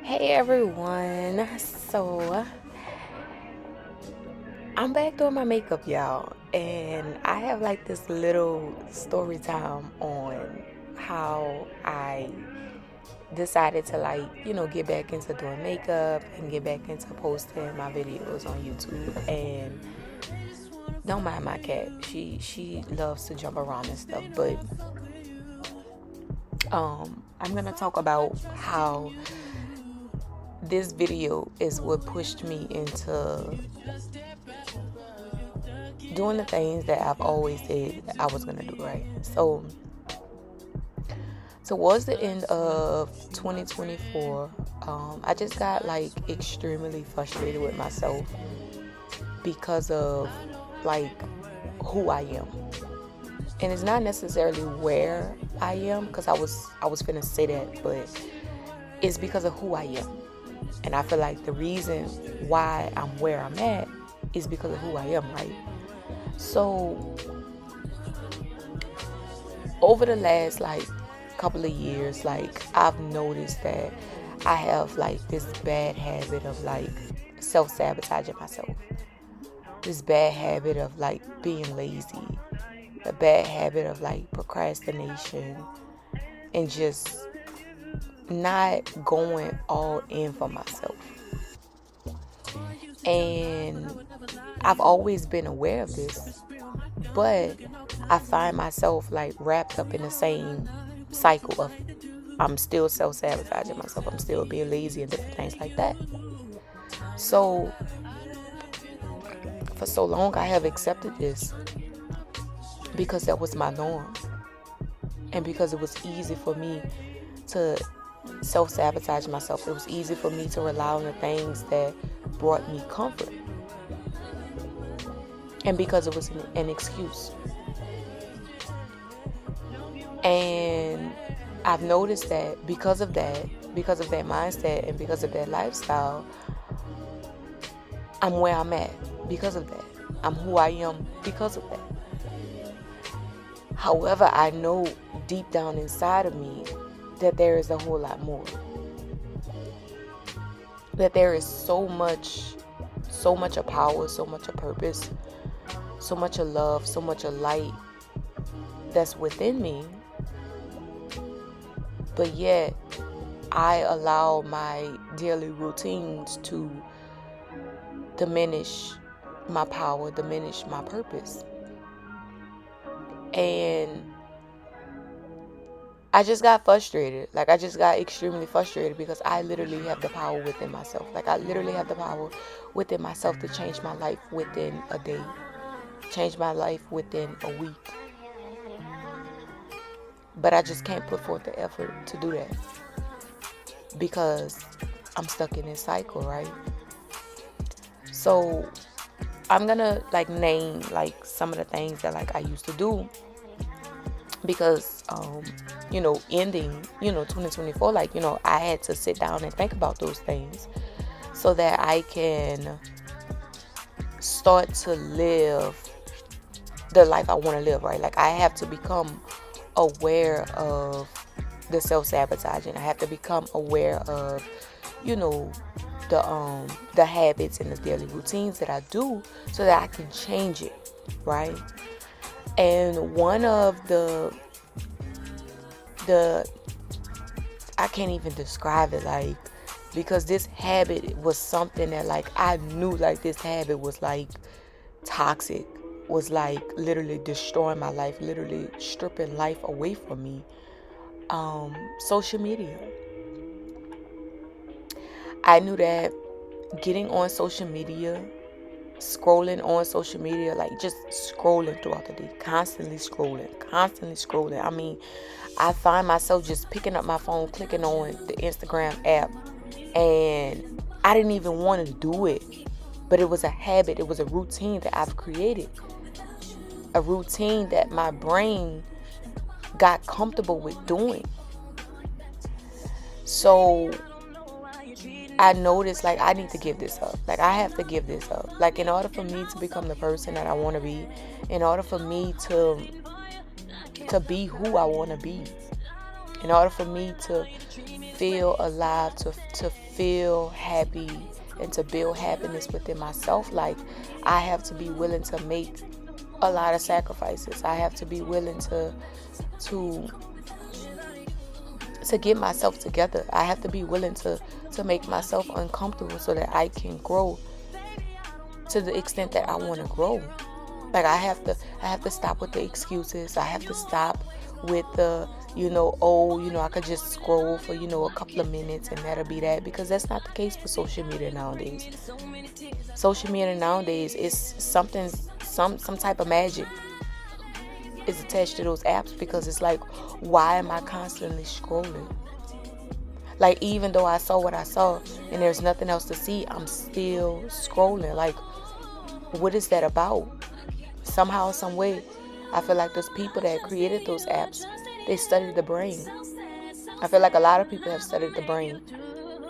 Hey everyone. So I'm back doing my makeup, y'all, and I have like this little story time on how I decided to get back into doing makeup and get back into posting my videos on YouTube. And don't mind my cat. She loves to jump around and stuff, but I'm gonna talk about how this video is what pushed me into doing the things that I've always said I was gonna do, right? So towards the end of 2024, I just got like extremely frustrated with myself because of like who I am. And it's not necessarily where I am, because I was finna say that, but it's because of who I am. And I feel like the reason why I'm where I'm at is because of who I am, right? So over the last couple of years, I've noticed that I have this bad habit of self-sabotaging myself. This bad habit of being lazy. A bad habit of procrastination and just not going all in for myself. And I've always been aware of this, but I find myself wrapped up in the same cycle of I'm still self-sabotaging myself. I'm still being lazy and different things like that. So for so long I have accepted this because that was my norm, and because it was easy for me to self-sabotage myself. It was easy for me to rely on the things that brought me comfort, and because it was an excuse. And I've noticed that because of that mindset and because of that lifestyle, I'm where I'm at because of that. I'm who I am because of that. However, I know deep down inside of me that there is a whole lot more. That there is so much of power, so much of purpose, so much of love, so much of light that's within me. But yet, I allow my daily routines to diminish my power, diminish my purpose. And I just got frustrated. I just got extremely frustrated because I literally have the power within myself. I literally have the power within myself to change my life within a day, change my life within a week. But I just can't put forth the effort to do that because I'm stuck in this cycle, right? So I'm gonna name some of the things that I used to do, because ending 2024, I had to sit down and think about those things so that I can start to live the life I want to live, right? I have to become aware of the self-sabotaging. I have to become aware of the habits and the daily routines that I do so that I can change it, right? And one of the I can't even describe it, because this habit was something that I knew this habit was toxic, was literally destroying my life, literally stripping life away from me. Social media. I knew that getting on social media, scrolling on social media, just scrolling throughout the day, constantly scrolling. I mean, I find myself just picking up my phone, clicking on the Instagram app, and I didn't even want to do it, but it was a habit, it was a routine that I've created, a routine that my brain got comfortable with doing. So I noticed I need to give this up. I have to give this up. In order for me to become the person that I want to be, in order for me to be who I want to be, in order for me to feel alive, to feel happy, and to build happiness within myself, like I have to be willing to make a lot of sacrifices. I have to be willing to get myself together. I have to be willing to make myself uncomfortable so that I can grow to the extent that I want to grow. Like I have to stop with the excuses. I have to stop with the, I could just scroll for, a couple of minutes and that'll be that, because that's not the case for social media nowadays. Social media nowadays is something, some type of magic is attached to those apps, because it's like, why am I constantly scrolling? Like, even though I saw what I saw and there's nothing else to see, I'm still scrolling. Like, what is that about? Somehow, some way, I feel like those people that created those apps, they studied the brain. I feel like a lot of people have studied the brain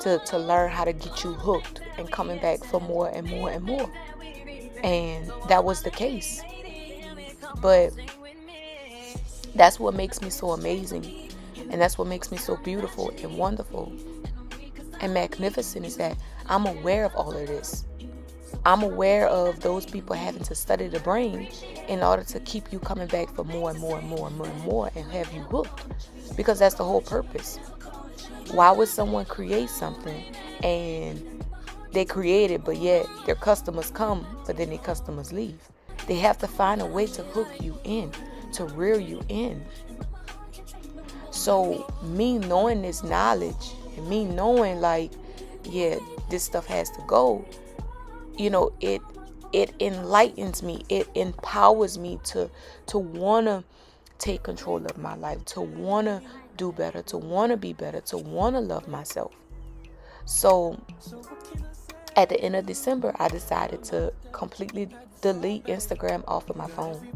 to learn how to get you hooked and coming back for more and more and more. And that was the case. But that's what makes me so amazing. And that's what makes me so beautiful and wonderful and magnificent, is that I'm aware of all of this. I'm aware of those people having to study the brain in order to keep you coming back for more and more and more and more and more and have you hooked. Because that's the whole purpose. Why would someone create something and they create it, but yet their customers come, but then their customers leave? They have to find a way to hook you in, to reel you in. So me knowing this knowledge and me knowing like, yeah, this stuff has to go, it enlightens me. It empowers me to want to take control of my life, to want to do better, to want to be better, to want to love myself. So at the end of December, I decided to completely delete Instagram off of my phone.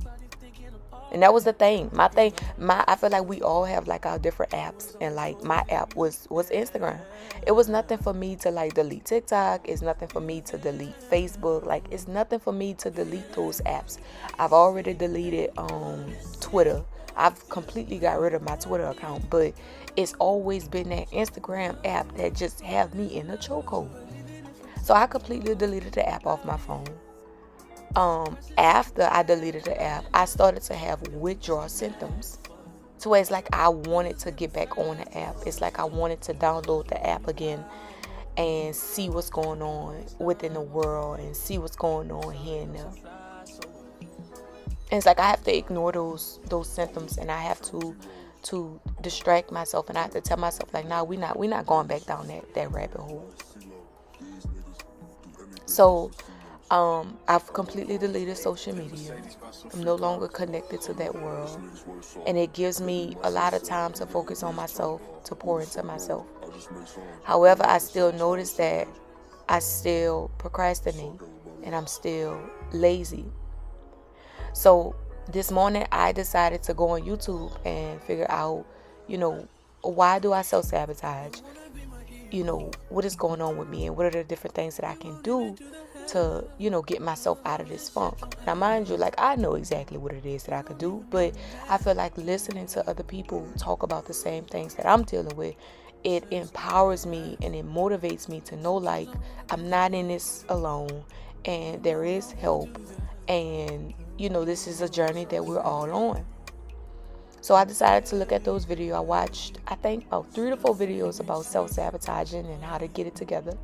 And that was the thing. I feel like we all have like our different apps, and like my app was Instagram. It was nothing for me to like delete TikTok. It's nothing for me to delete Facebook. Like, it's nothing for me to delete those apps. I've already deleted Twitter. I've completely got rid of my Twitter account, but it's always been that Instagram app that just have me in a chokehold. So I completely deleted the app off my phone. After I deleted the app, I started to have withdrawal symptoms. So it's like I wanted to get back on the app. It's like I wanted to download the app again and see what's going on within the world and see what's going on here and there. And it's like I have to ignore those symptoms, and I have to distract myself, and I have to tell myself like, nah, we're not going back down that rabbit hole. So I've completely deleted social media. I'm no longer connected to that world. And it gives me a lot of time to focus on myself, to pour into myself. However, I still notice that I still procrastinate and I'm still lazy. So this morning I decided to go on YouTube and figure out, why do I self-sabotage? What is going on with me, and what are the different things that I can do to, get myself out of this funk. Now, mind you, like, I know exactly what it is that I could do, but I feel like listening to other people talk about the same things that I'm dealing with, it empowers me and it motivates me to know, like, I'm not in this alone, and there is help, and, this is a journey that we're all on. So I decided to look at those videos. I watched, I think, about 3 to 4 videos about self-sabotaging and how to get it together.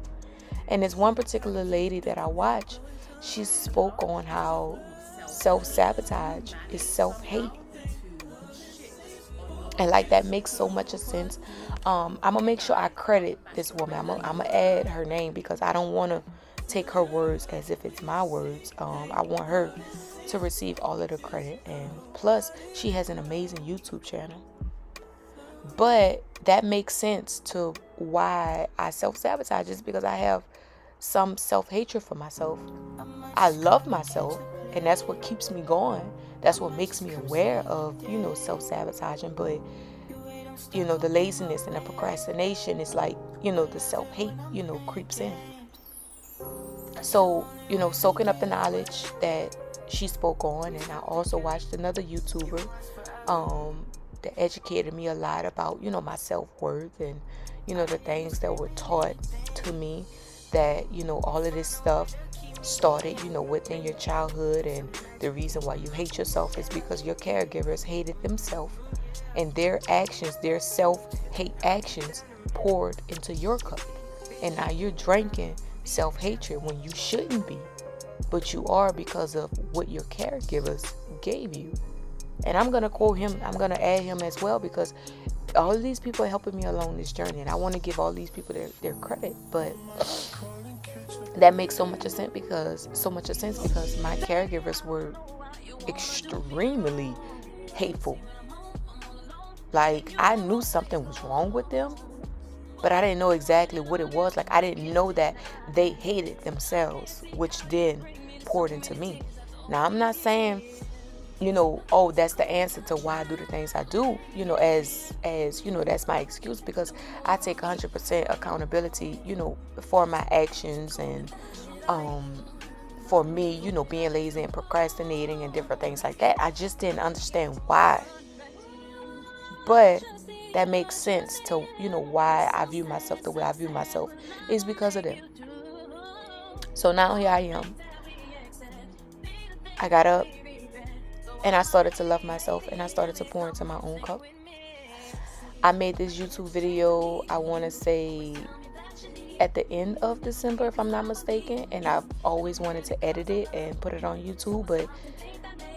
And there's one particular lady that I watched. She spoke on how self-sabotage is self-hate. And like, that makes so much sense. I'm going to make sure I credit this woman. I'm going to add her name because I don't want to take her words as if it's my words. I want her to receive all of the credit. And plus, she has an amazing YouTube channel. But that makes sense to why I self-sabotage, is because I have some self-hatred for myself. I love myself, and that's what keeps me going. That's what makes me aware of, self-sabotaging. But, the laziness and the procrastination is like, the self-hate, creeps in. So, soaking up the knowledge that she spoke on, and I also watched another YouTuber that educated me a lot about, my self-worth and, the things that were taught to me, that, all of this stuff started, within your childhood, and the reason why you hate yourself is because your caregivers hated themselves, and their actions, their self-hate actions poured into your cup. And now you're drinking self-hatred when you shouldn't be, but you are because of what your caregivers gave you. And I'm going to quote him, I'm going to add him as well, because all of these people are helping me along this journey, and I want to give all these people their credit. But that makes so much sense because my caregivers were extremely hateful. Like, I knew something was wrong with them, but I didn't know exactly what it was. Like, I didn't know that they hated themselves, which then poured into me. Now, I'm not saying, oh, that's the answer to why I do the things I do, as that's my excuse, because I take 100% accountability, for my actions, and for me, being lazy and procrastinating and different things like that. I just didn't understand why. But that makes sense to, why I view myself the way I view myself is because of them. So now here I am. I got up and I started to love myself, and I started to pour into my own cup. I made this YouTube video, I want to say at the end of December, if I'm not mistaken, and I've always wanted to edit it and put it on YouTube, but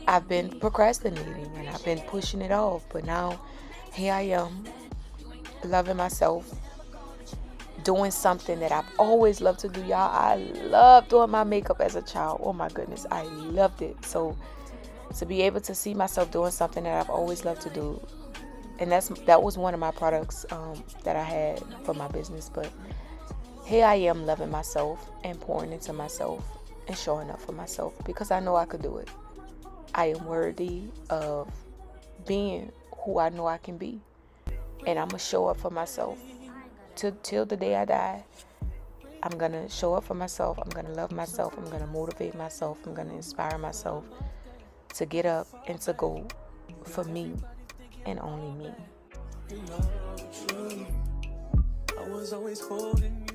I've been procrastinating and I've been pushing it off. But now here I am, loving myself, doing something that I've always loved to do, y'all. I loved doing my makeup as a child. Oh my goodness, I loved it. So to be able to see myself doing something that I've always loved to do, and that was one of my products that I had for my business. But here I am, loving myself and pouring into myself and showing up for myself, because I know I could do it. I am worthy of being who I know I can be, and I'm gonna show up for myself till the day I die. I'm gonna show up for myself. I'm gonna love myself. I'm gonna motivate myself. I'm gonna inspire myself to get up and to go for me and only me. I was always holding